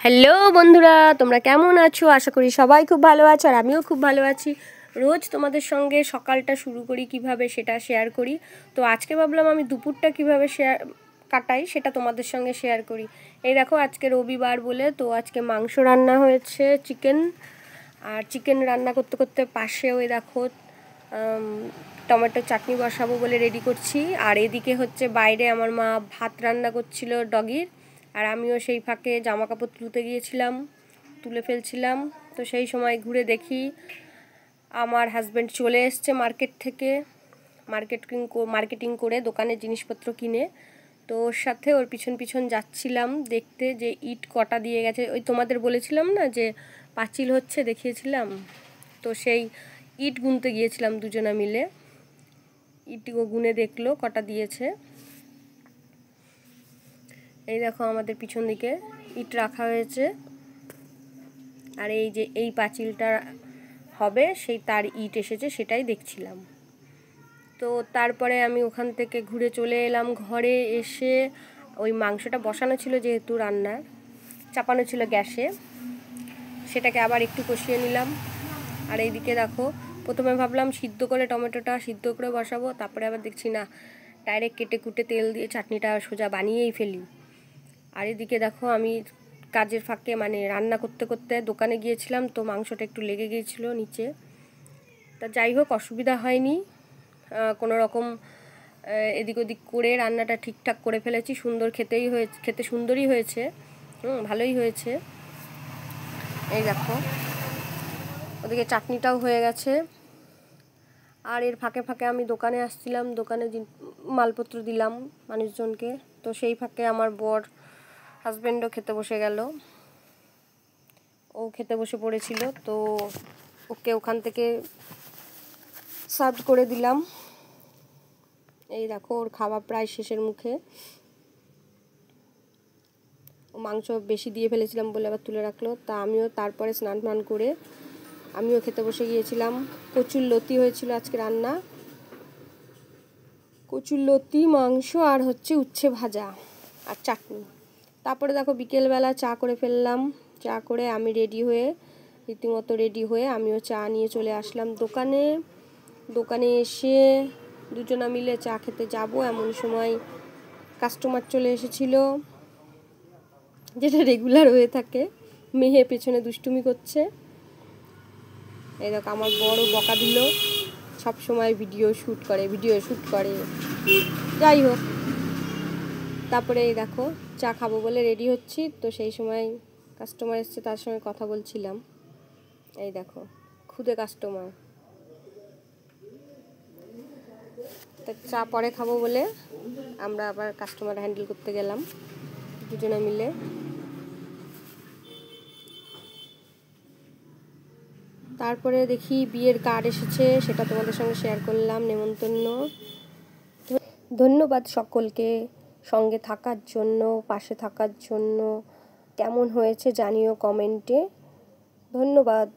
Hello বন্ধুরা, তোমরা কেমন আছো? আশা করি সবাই খুব ভালো আছো, আর আমিও খুব ভালো আছি। রোজ তোমাদের সঙ্গে সকালটা শুরু করি কিভাবে সেটা শেয়ার করি। তো আজকে ভাবলাম আমি দুপুরটা কিভাবে কাটাই সেটা তোমাদের সঙ্গে শেয়ার করি। এই দেখো, আজকে রবিবার বলে তো আজকে মাংস রান্না হয়েছে, চিকেন। আর চিকেন রান্না করতে করতে পাশে ওই দেখো টমেটো চাটনি বসাবো বলে রেডি করছি। আর এদিকে হচ্ছে বাইরে আমার মা ভাত রান্না করছিল ডগির, আর আমিও সেই ফাঁকে জামা কাপড় তুলে ফেলছিলাম। তো সেই সময় ঘুরে দেখি আমার হাজব্যান্ড চলে এসছে মার্কেট থেকে, মার্কেটিং করে দোকানের জিনিসপত্র কিনে। তো ওর সাথে ওর পিছন পিছন যাচ্ছিলাম দেখতে যে ইট কটা দিয়ে গেছে। ওই তোমাদের বলেছিলাম না যে পাঁচিল হচ্ছে, দেখিয়েছিলাম। তো সেই ইট গুনতে গিয়েছিলাম দুজনা মিলে। ইটও গুনে দেখলো কটা দিয়েছে। এই দেখো আমাদের পিছন দিকে ইট রাখা হয়েছে, আর এই যে এই পাঁচিলটা হবে সেই তার ইট এসেছে, সেটাই দেখছিলাম। তো তারপরে আমি ওখান থেকে ঘুরে চলে এলাম ঘরে। এসে ওই মাংসটা বসানো ছিল, যেহেতু রান্নার চাপানো ছিল গ্যাসে, সেটাকে আবার একটু কষিয়ে নিলাম। আর এইদিকে দেখো, প্রথমে ভাবলাম সিদ্ধ করে টমেটোটা সিদ্ধ করে বসাবো, তারপরে আবার দেখছি না, ডাইরেক্ট কেটে কুটে তেল দিয়ে চাটনিটা সোজা বানিয়েই ফেলি। আর এদিকে দেখো আমি কাজের ফাঁকে মানে রান্না করতে করতে দোকানে গিয়েছিলাম, তো মাংসটা একটু লেগে গিয়েছিলো নিচে। তা যাই হোক, অসুবিধা হয়নি, কোনো রকম এদিক ওদিক করে রান্নাটা ঠিকঠাক করে ফেলেছি। খেতে সুন্দরই হয়েছে, ভালোই হয়েছে। এই দেখো ওদিকে চাটনিটাও হয়ে গেছে। আর এর ফাঁকে ফাঁকে আমি দোকানে আসছিলাম, দোকানে মালপত্র দিলাম মানুষজনকে। তো সেই ফাঁকে আমার হাজব্যান্ডও খেতে বসে গেল, ও খেতে বসে পড়েছিল। তো ওকে ওখান থেকে সার্ভ করে দিলাম। এই দেখো ওর খাওয়া প্রায় শেষের মুখে। মাংস বেশি দিয়ে ফেলেছিলাম বলে আবার তুলে রাখলো। তা আমিও তারপরে স্নান করে আমিও খেতে বসে গিয়েছিলাম। কচুর লতি হয়েছিল আজকে রান্না, কচুর লতি, মাংস আর হচ্ছে উচ্ছে ভাজা আর চাটনি। তারপরে দেখো বিকেলবেলা চা করে ফেললাম। চা করে আমি রীতিমতো রেডি হয়ে আমিও চা নিয়ে চলে আসলাম দোকানে এসে দুজনা মিলে চা খেতে যাব, এমন সময় কাস্টমার চলে এসেছিল, যেটা রেগুলার হয়ে থাকে। মেয়ে পেছনে দুষ্টুমি করছে। এই দেখো আমার বড় বকা দিল, সব সময় ভিডিও শ্যুট করে। যাই হোক, তারপরে এই দেখো চা খাবো বলে রেডি হচ্ছি। তো সেই সময় কাস্টমার এসছে, তার সঙ্গে কথা বলছিলাম। এই দেখো খুদে কাস্টমার। তা চা পরে খাবো বলে আমরা আবার কাস্টমার হ্যান্ডেল করতে গেলাম দুজনে মিলে। তারপরে দেখি বিয়ের কার্ড এসেছে, সেটা তোমাদের সঙ্গে শেয়ার করলাম, নেমন্তন্ন। ধন্যবাদ সকলকে সঙ্গে থাকার জন্য, পাশে থাকার জন্য। কেমন হয়েছে জানিও কমেন্টে। ধন্যবাদ।